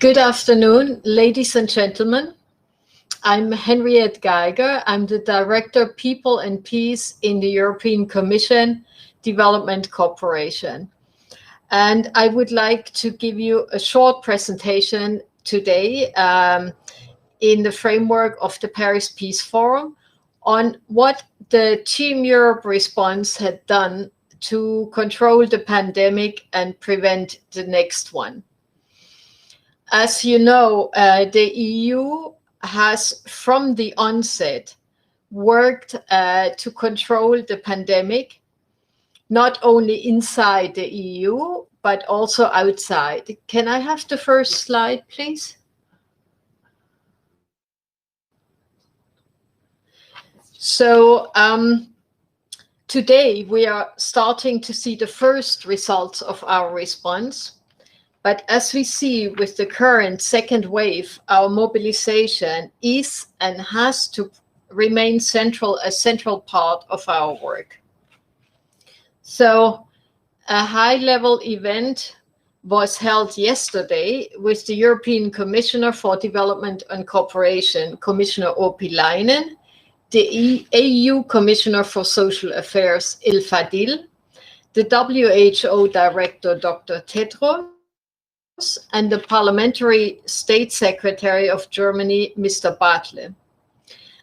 Good afternoon, ladies and gentlemen. I'm Henriette Geiger. I'm the Director, People and Peace in the European Commission Development Cooperation. And I would like to give you a short presentation today in the framework of the Paris Peace Forum on what the Team Europe response had done to control the pandemic and prevent the next one. As you know, the EU has, from the onset, worked to control the pandemic, not only inside the EU, but also outside. Can I have the first slide, please? So today we are starting to see the first results of our response. But as we see with the current second wave, our mobilization is and has to remain a central part of our work. So a high-level event was held yesterday with the European Commissioner for Development and Cooperation, Commissioner Urpilainen, the EU Commissioner for Social Affairs, Il Fadil, the WHO Director, Dr. Tedros, and the Parliamentary State Secretary of Germany, Mr. Bartle.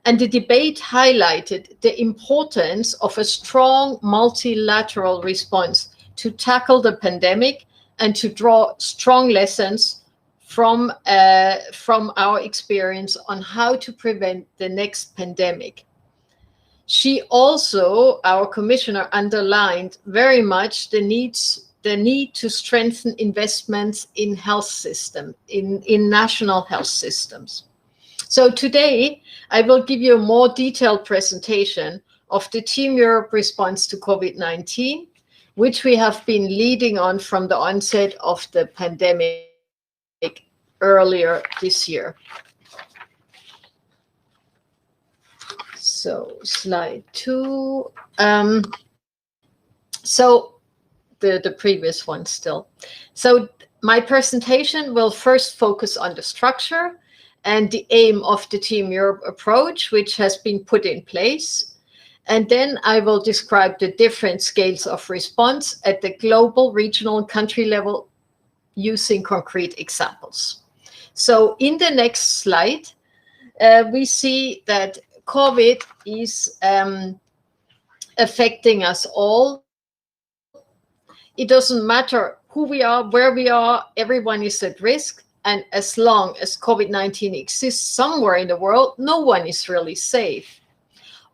And the debate highlighted the importance of a strong multilateral response to tackle the pandemic and to draw strong lessons from our experience on how to prevent the next pandemic. She also, our commissioner, underlined very much the need to strengthen investments in health system, in national health systems. So today, I will give you a more detailed presentation of the Team Europe response to COVID-19, which we have been leading on from the onset of the pandemic earlier this year. So slide 2. The previous one still. So my presentation will first focus on the structure and the aim of the Team Europe approach, which has been put in place. And then I will describe the different scales of response at the global, regional, and country level using concrete examples. So in the next slide, we see that COVID is affecting us all. It doesn't matter who we are, where we are, everyone is at risk. And as long as COVID-19 exists somewhere in the world, no one is really safe.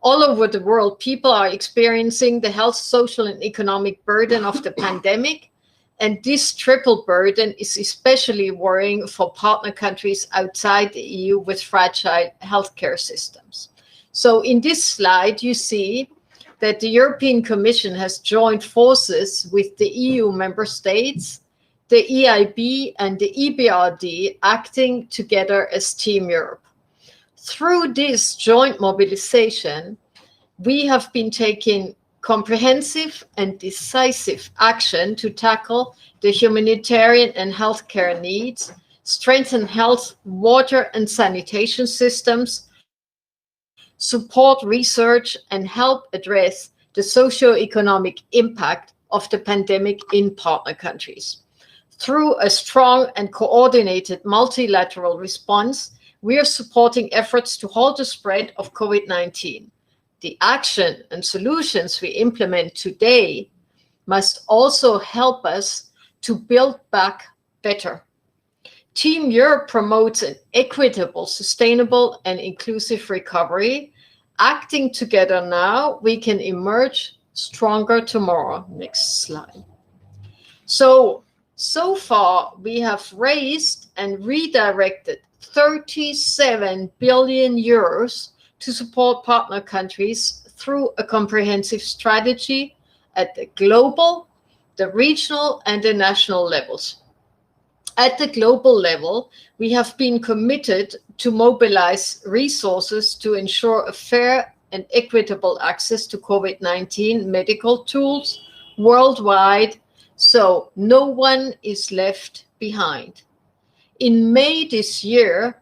All over the world, people are experiencing the health, social, and economic burden of the pandemic. And this triple burden is especially worrying for partner countries outside the EU with fragile healthcare systems. So in this slide, you see that the European Commission has joined forces with the EU member states, the EIB and the EBRD acting together as Team Europe. Through this joint mobilization, we have been taking comprehensive and decisive action to tackle the humanitarian and healthcare needs, strengthen health, water and sanitation systems, support research, and help address the socio-economic impact of the pandemic in partner countries. Through a strong and coordinated multilateral response, we are supporting efforts to halt the spread of COVID-19. The action and solutions we implement today must also help us to build back better. Team Europe promotes an equitable, sustainable, and inclusive recovery. Acting together now, we can emerge stronger tomorrow. Next slide. So far, we have raised and redirected 37 billion euros to support partner countries through a comprehensive strategy at the global, the regional, and the national levels. At the global level, we have been committed to mobilize resources to ensure a fair and equitable access to COVID-19 medical tools worldwide, so no one is left behind. In May this year,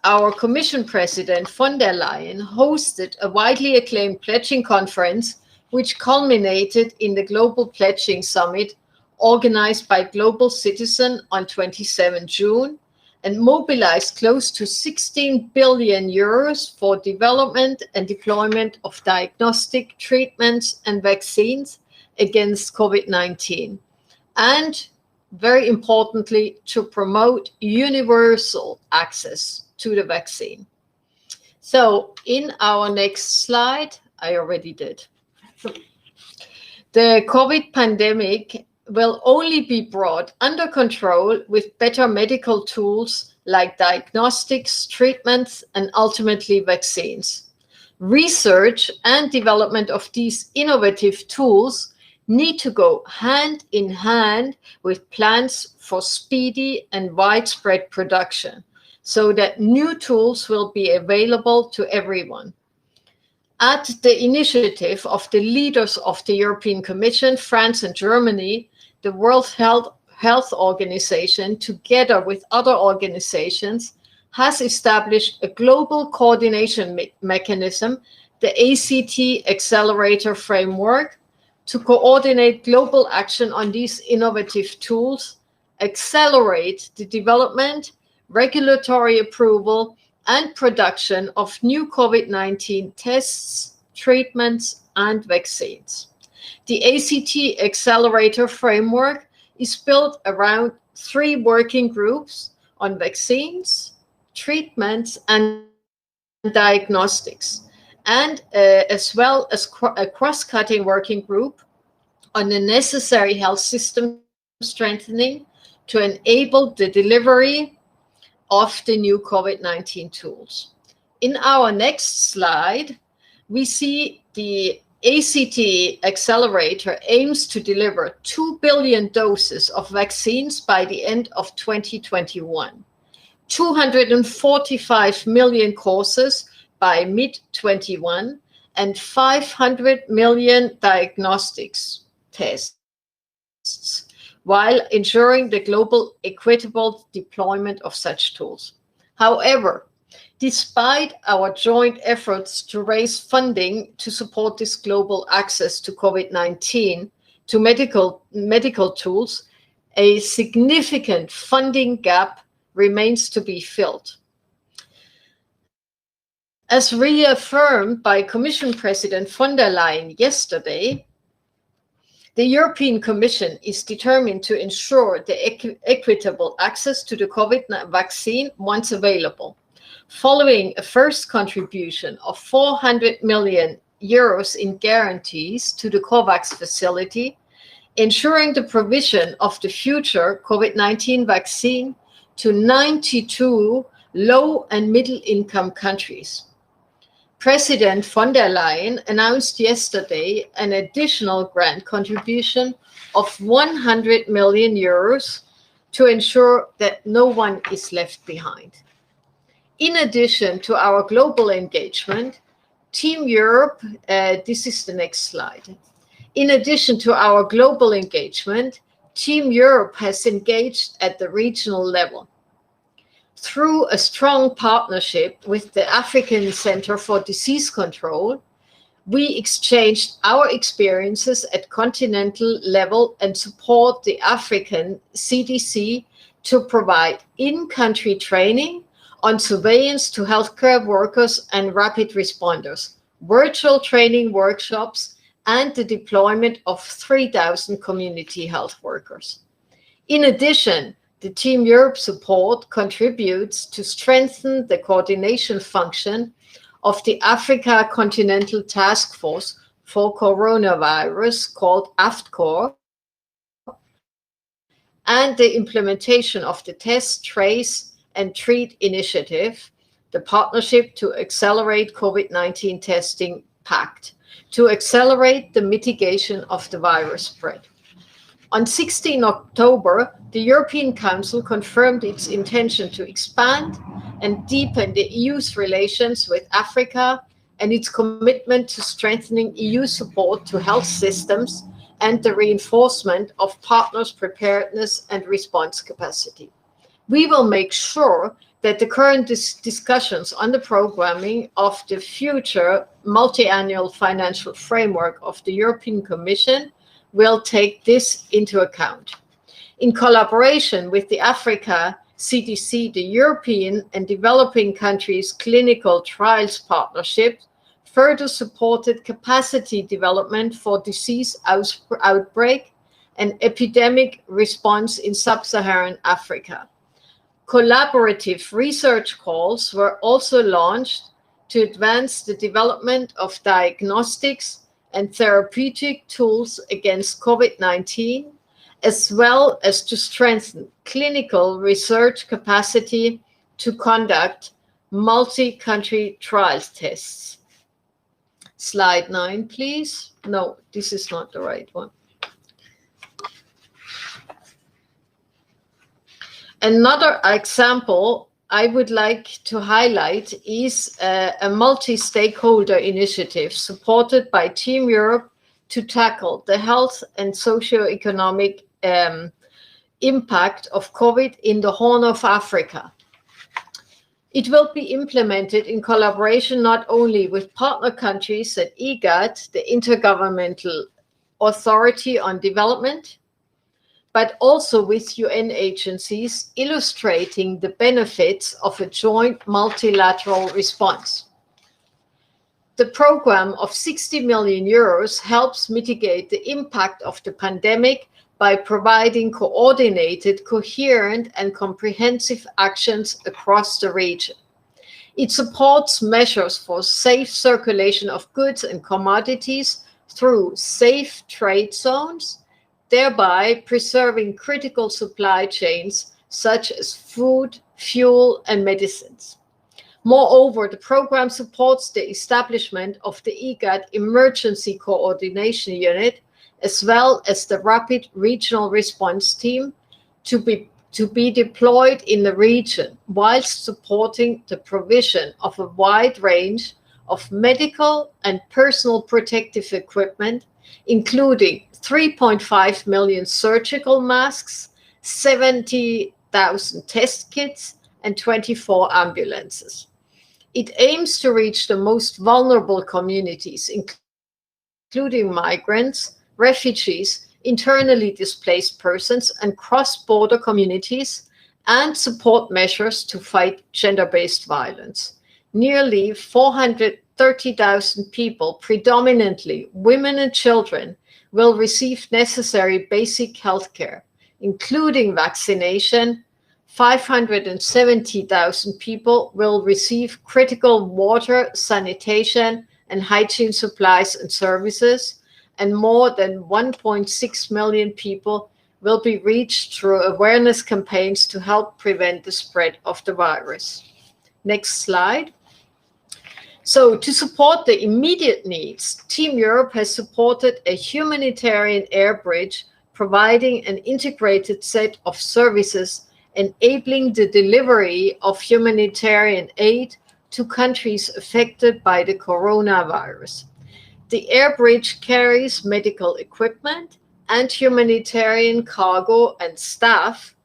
our Commission President von der Leyen hosted a widely acclaimed pledging conference, which culminated in the Global Pledging Summit organized by Global Citizen on 27 June and mobilized close to 16 billion euros for development and deployment of diagnostic treatments and vaccines against COVID-19. And very importantly, to promote universal access to the vaccine. So in our next slide, I already did. The COVID pandemic will only be brought under control with better medical tools like diagnostics, treatments, and ultimately vaccines. Research and development of these innovative tools need to go hand in hand with plans for speedy and widespread production so that new tools will be available to everyone. At the initiative of the leaders of the European Commission, France and Germany, the World Health Organization, together with other organizations, has established a global coordination mechanism, the ACT Accelerator Framework, to coordinate global action on these innovative tools, accelerate the development, regulatory approval, and production of new COVID-19 tests, treatments, and vaccines. The ACT Accelerator Framework is built around 3 working groups on vaccines, treatments, and diagnostics, and as well as a cross-cutting working group on the necessary health system strengthening to enable the delivery of the new COVID-19 tools. In our next slide, we see the ACT Accelerator aims to deliver 2 billion doses of vaccines by the end of 2021, 245 million courses by mid-21, and 500 million diagnostics tests, while ensuring the global equitable deployment of such tools. However, despite our joint efforts to raise funding to support this global access to COVID-19 to medical tools, a significant funding gap remains to be filled. As reaffirmed by Commission President von der Leyen yesterday, the European Commission is determined to ensure the equitable access to the COVID-19 vaccine once available. Following a first contribution of 400 million euros in guarantees to the COVAX facility, ensuring the provision of the future COVID-19 vaccine to 92 low and middle income countries. President von der Leyen announced yesterday an additional grant contribution of 100 million euros to ensure that no one is left behind. In addition to our global engagement, Team Europe, this is the next slide. In addition to our global engagement, Team Europe has engaged at the regional level. Through a strong partnership with the African Center for Disease Control, we exchanged our experiences at continental level and support the African CDC to provide in-country training on surveillance to healthcare workers and rapid responders, virtual training workshops, and the deployment of 3,000 community health workers. In addition, the Team Europe support contributes to strengthen the coordination function of the Africa Continental Task Force for Coronavirus, called AFTCOR, and the implementation of the Test, Trace, and Treat initiative, the Partnership to Accelerate COVID-19 Testing Pact, to accelerate the mitigation of the virus spread. On 16 October, the European Council confirmed its intention to expand and deepen the EU's relations with Africa and its commitment to strengthening EU support to health systems and the reinforcement of partners' preparedness and response capacity. We will make sure that the current discussions on the programming of the future multi-annual financial framework of the European Commission will take this into account. In collaboration with the Africa CDC, the European and developing countries clinical trials partnership further supported capacity development for disease outbreak and epidemic response in sub-Saharan Africa. Collaborative research calls were also launched to advance the development of diagnostics and therapeutic tools against COVID-19, as well as to strengthen clinical research capacity to conduct multi-country trials tests. Slide 9, please. No, this is not the right one. Another example I would like to highlight is a multi-stakeholder initiative supported by Team Europe to tackle the health and socio-economic impact of COVID in the Horn of Africa. It will be implemented in collaboration not only with partner countries at IGAD, the Intergovernmental Authority on Development, but also with UN agencies, illustrating the benefits of a joint multilateral response. The program of 60 million euros helps mitigate the impact of the pandemic by providing coordinated, coherent, and comprehensive actions across the region. It supports measures for safe circulation of goods and commodities through safe trade zones, thereby preserving critical supply chains such as food, fuel, and medicines. Moreover, the program supports the establishment of the IGAD Emergency Coordination Unit, as well as the Rapid Regional Response Team to be deployed in the region, whilst supporting the provision of a wide range of medical and personal protective equipment, including 3.5 million surgical masks, 70,000 test kits, and 24 ambulances. It aims to reach the most vulnerable communities, including migrants, refugees, internally displaced persons, and cross-border communities, and support measures to fight gender-based violence. Nearly 430,000 people, predominantly women and children, will receive necessary basic health care, including vaccination. 570,000 people will receive critical water, sanitation, and hygiene supplies and services, and more than 1.6 million people will be reached through awareness campaigns to help prevent the spread of the virus. Next slide. So to support the immediate needs, Team Europe has supported a humanitarian air bridge, providing an integrated set of services enabling the delivery of humanitarian aid to countries affected by the coronavirus. The air bridge carries medical equipment and humanitarian cargo and staff,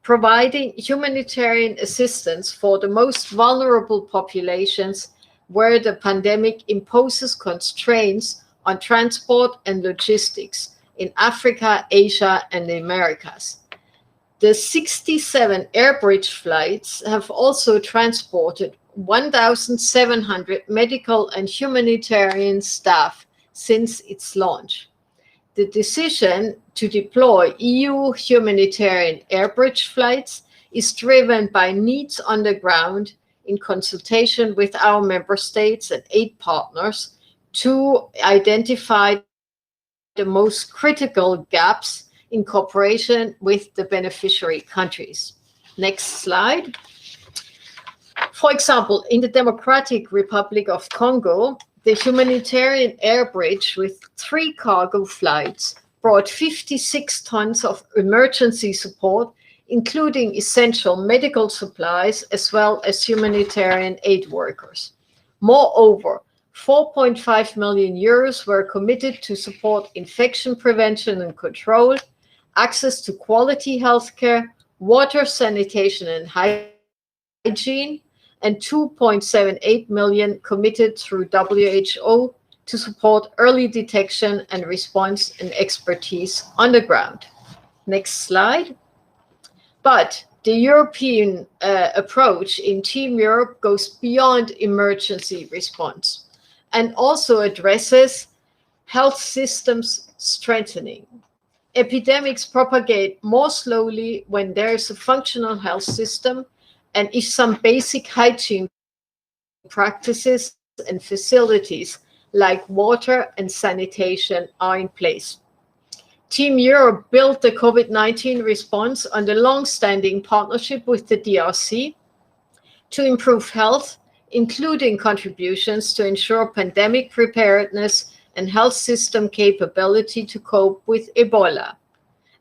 providing humanitarian assistance for the most vulnerable populations where the pandemic imposes constraints on transport and logistics in Africa, Asia, and the Americas. The 67 air bridge flights have also transported 1,700 medical and humanitarian staff since its launch. The decision to deploy EU humanitarian air bridge flights is driven by needs on the ground in consultation with our member states and aid partners to identify the most critical gaps in cooperation with the beneficiary countries. Next slide. For example, in the Democratic Republic of Congo, the humanitarian air bridge with 3 cargo flights brought 56 tons of emergency support, including essential medical supplies as well as humanitarian aid workers. Moreover, 4.5 million euros were committed to support infection prevention and control, access to quality healthcare, water, sanitation, and hygiene, and 2.78 million committed through WHO to support early detection and response and expertise on the ground. Next slide. But the European approach in Team Europe goes beyond emergency response and also addresses health systems strengthening. Epidemics propagate more slowly when there is a functional health system and if some basic hygiene practices and facilities like water and sanitation are in place. Team Europe built the COVID-19 response on the long-standing partnership with the DRC to improve health, including contributions to ensure pandemic preparedness and health system capability to cope with Ebola.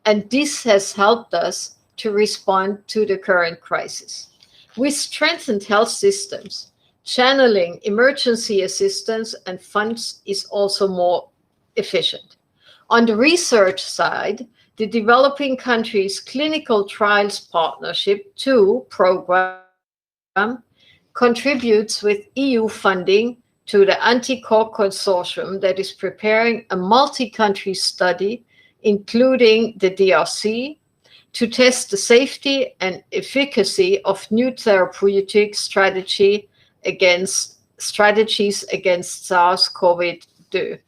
And this has helped us to respond to the current crisis. We strengthened health systems. Channeling emergency assistance and funds is also more efficient. On the research side, the Developing Countries Clinical Trials Partnership 2 program contributes with EU funding to the Anti-Core Consortium that is preparing a multi-country study, including the DRC, to test the safety and efficacy of new therapeutic strategies against SARS-CoV-2.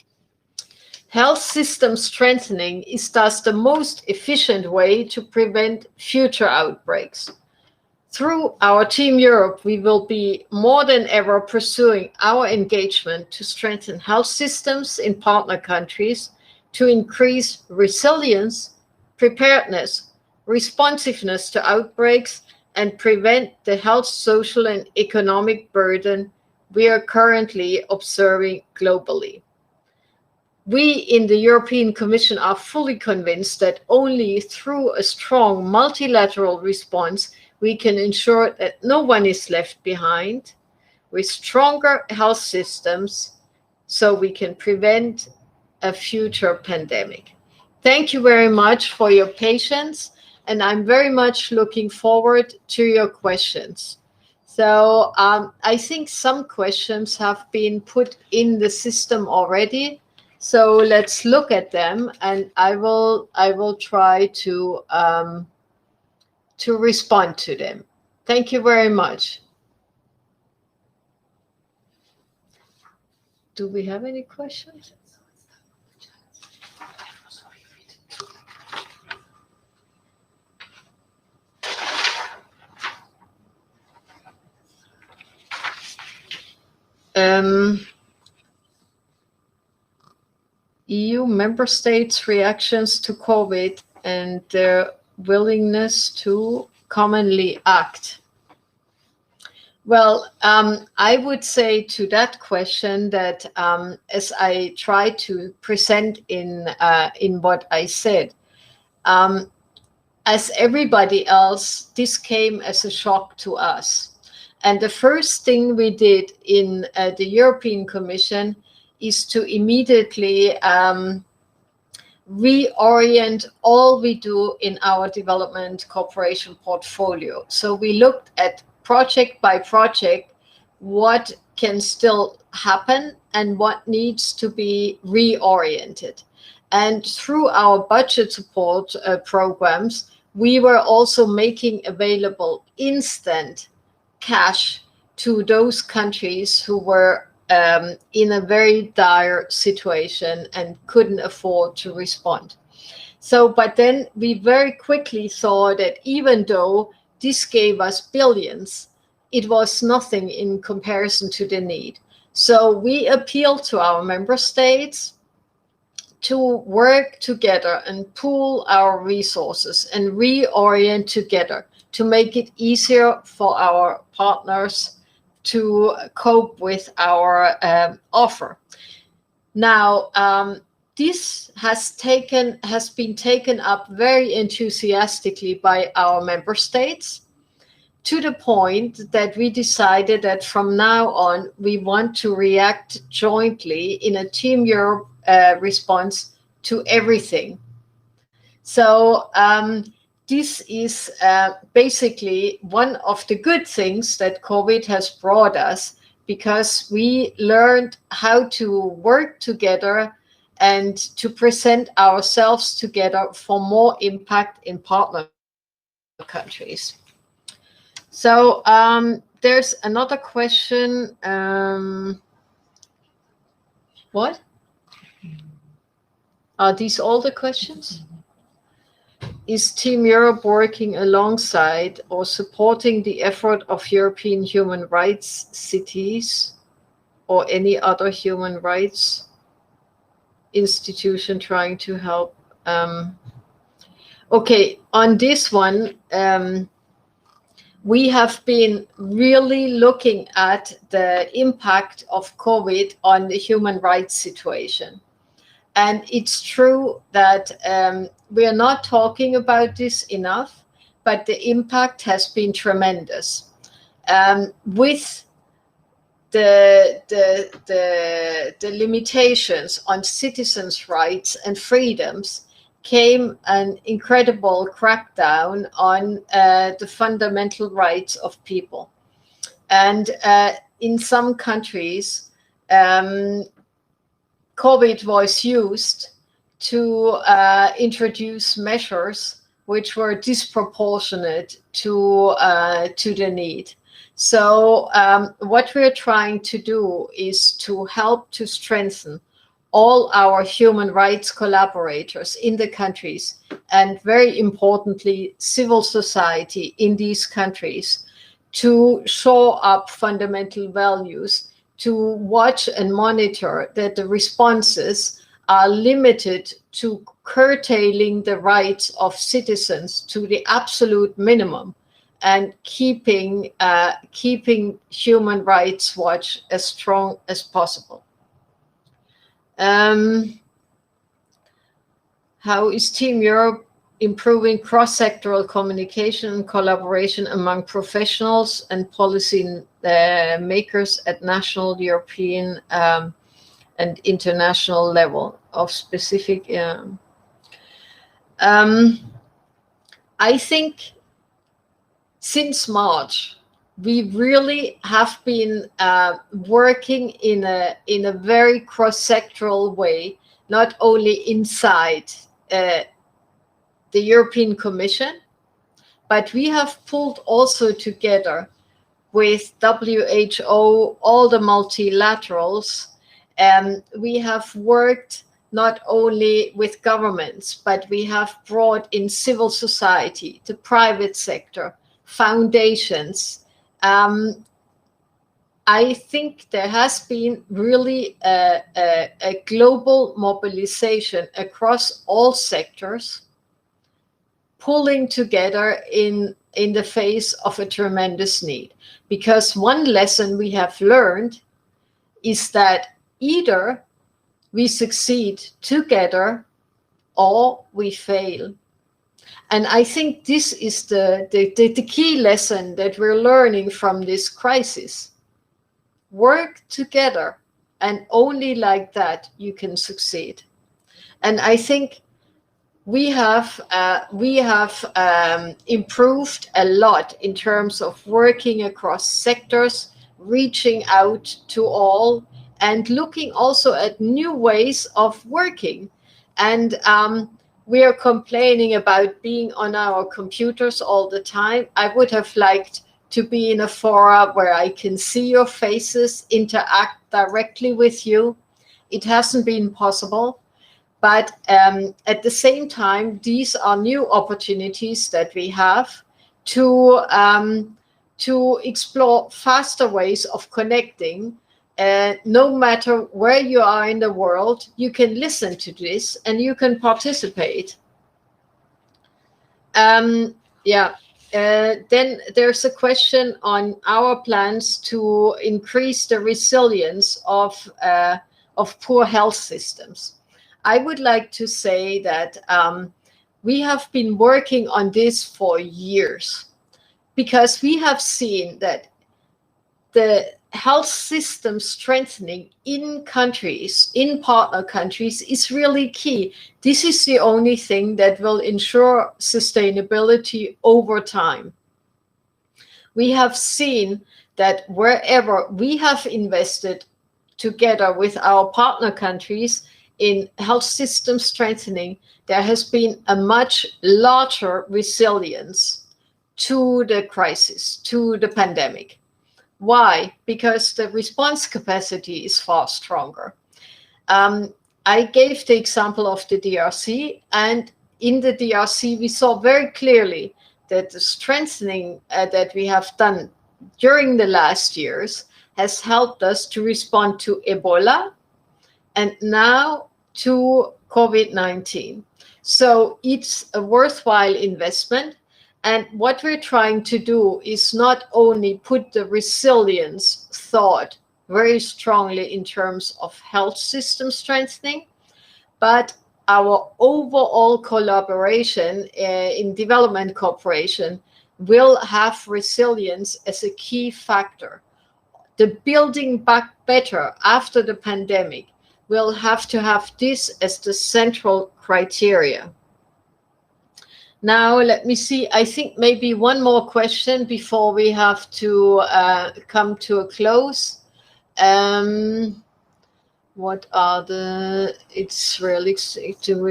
Health system strengthening is thus the most efficient way to prevent future outbreaks. Through our Team Europe, we will be more than ever pursuing our engagement to strengthen health systems in partner countries, to increase resilience, preparedness, responsiveness to outbreaks, and prevent the health, social, and economic burden we are currently observing globally. We in the European Commission are fully convinced that only through a strong multilateral response we can ensure that no one is left behind, with stronger health systems, so we can prevent a future pandemic. Thank you very much for your patience, and I'm very much looking forward to your questions. So I think some questions have been put in the system already. So let's look at them, and I will try to respond to them. Thank you very much. Do we have any questions? EU member states' reactions to COVID and their willingness to commonly act. Well, I would say to that question that, as I try to present in what I said, as everybody else, this came as a shock to us. And the first thing we did in the European Commission is to immediately reorient all we do in our development cooperation portfolio. So we looked at project by project what can still happen and what needs to be reoriented. And through our budget support programs, we were also making available instant cash to those countries who were in a very dire situation and couldn't afford to respond. So, but then we very quickly saw that even though this gave us billions, it was nothing in comparison to the need. So we appealed to our member states to work together and pool our resources and reorient together to make it easier for our partners to cope with our offer. Now, this has been taken up very enthusiastically by our member states, to the point that we decided that from now on we want to react jointly in a Team Europe response to everything. So this is basically one of the good things that COVID has brought us, because we learned how to work together and to present ourselves together for more impact in partner countries. So there's another question. What? Are these all the questions? Is Team Europe working alongside or supporting the effort of European human rights cities or any other human rights institution trying to help? Okay, on this one, we have been really looking at the impact of COVID on the human rights situation. And it's true that we are not talking about this enough, but the impact has been tremendous. With the limitations on citizens' rights and freedoms came an incredible crackdown on the fundamental rights of people. And in some countries, COVID was used to introduce measures which were disproportionate to the need. So what we're trying to do is to help to strengthen all our human rights collaborators in the countries, and very importantly, civil society in these countries, to shore up fundamental values, to watch and monitor that the responses are limited to curtailing the rights of citizens to the absolute minimum, and keeping Human Rights Watch as strong as possible. How is Team Europe improving cross-sectoral communication and collaboration among professionals and policy makers at national, European, and international level of specific? I think since March, we really have been working in a very cross-sectoral way, not only inside the European Commission, but we have pulled also together with WHO, all the multilaterals. We have worked not only with governments, but we have brought in civil society, the private sector, foundations. I think there has been really a global mobilization across all sectors, pulling together in the face of a tremendous need. Because one lesson we have learned is that either we succeed together or we fail. And I think this is the key lesson that we're learning from this crisis. Work together, and only like that you can succeed. And I think we have improved a lot in terms of working across sectors, reaching out to all, and looking also at new ways of working. And we are complaining about being on our computers all the time. I would have liked to be in a forum where I can see your faces, interact directly with you. It hasn't been possible. But at the same time, these are new opportunities that we have to explore faster ways of connecting. No matter where you are in the world, you can listen to this and you can participate. Then there's a question on our plans to increase the resilience of poor health systems. I would like to say that we have been working on this for years, because we have seen that health system strengthening in countries, in partner countries, is really key. This is the only thing that will ensure sustainability over time. We have seen that wherever we have invested together with our partner countries in health system strengthening, there has been a much larger resilience to the crisis, to the pandemic. Why? Because the response capacity is far stronger. I gave the example of the DRC, and in the DRC, we saw very clearly that the strengthening that we have done during the last years has helped us to respond to Ebola and now to COVID-19. So it's a worthwhile investment. And what we're trying to do is not only put the resilience thought very strongly in terms of health system strengthening, but our overall collaboration in development cooperation will have resilience as a key factor. The building back better after the pandemic will have to have this as the central criteria. Now, let me see. I think maybe one more question before we have to come to a close. What are the? It's realistic to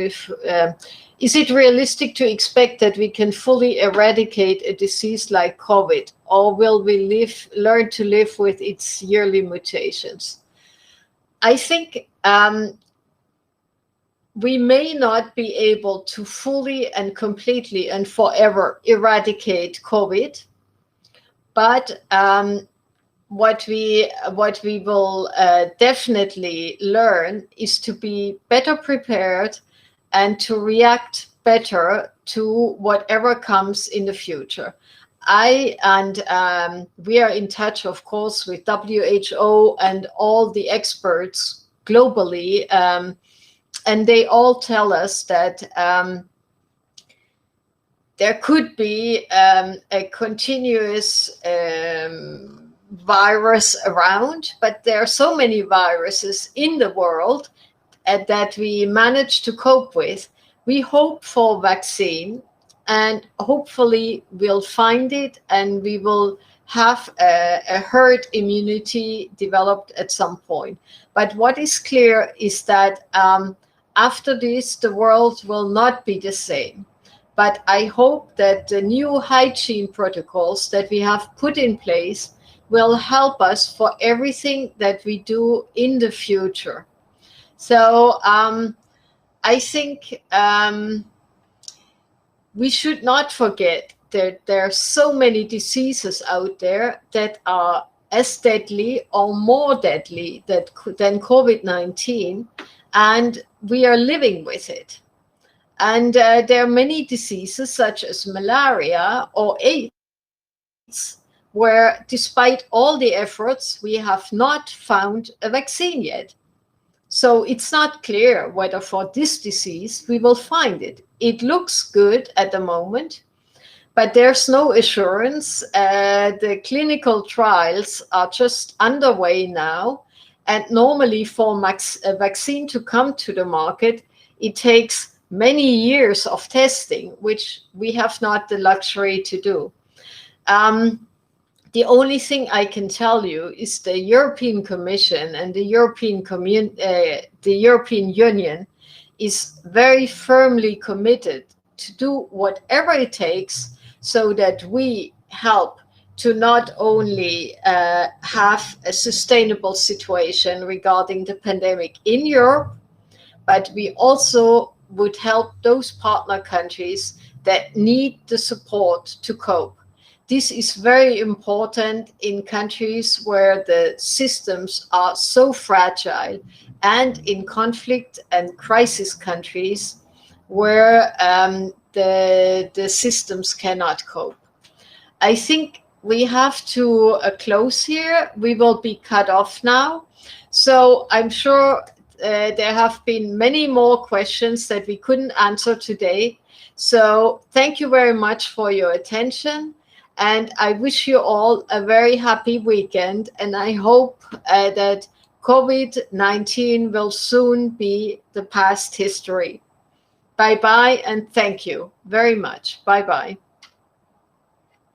is it realistic to expect that we can fully eradicate a disease like COVID, or will we learn to live with its yearly mutations? I think we may not be able to fully and completely and forever eradicate COVID, but what we will definitely learn is to be better prepared and to react better to whatever comes in the future. We are in touch, of course, with WHO and all the experts globally, and they all tell us that there could be a continuous virus around, but there are so many viruses in the world that we manage to cope with. We hope for vaccine, and hopefully we'll find it, and we will have a herd immunity developed at some point. But what is clear is that after this, the world will not be the same. But I hope that the new hygiene protocols that we have put in place will help us for everything that we do in the future. So I think we should not forget that there are so many diseases out there that are as deadly or more deadly than COVID-19, and we are living with it. And there are many diseases such as malaria or AIDS, where despite all the efforts, we have not found a vaccine yet. So it's not clear whether for this disease we will find it. It looks good at the moment, but there's no assurance. The clinical trials are just underway now. And normally for a vaccine to come to the market, it takes many years of testing, which we have not the luxury to do. The only thing I can tell you is the European Commission and the European Union is very firmly committed to do whatever it takes so that we help to not only have a sustainable situation regarding the pandemic in Europe, but we also would help those partner countries that need the support to cope. This is very important in countries where the systems are so fragile, and in conflict and crisis countries where the systems cannot cope. I think we have to close here. We will be cut off now. So I'm sure there have been many more questions that we couldn't answer today. So thank you very much for your attention. And I wish you all a very happy weekend. And I hope that COVID-19 will soon be the past history. Bye bye, and thank you very much. Bye bye.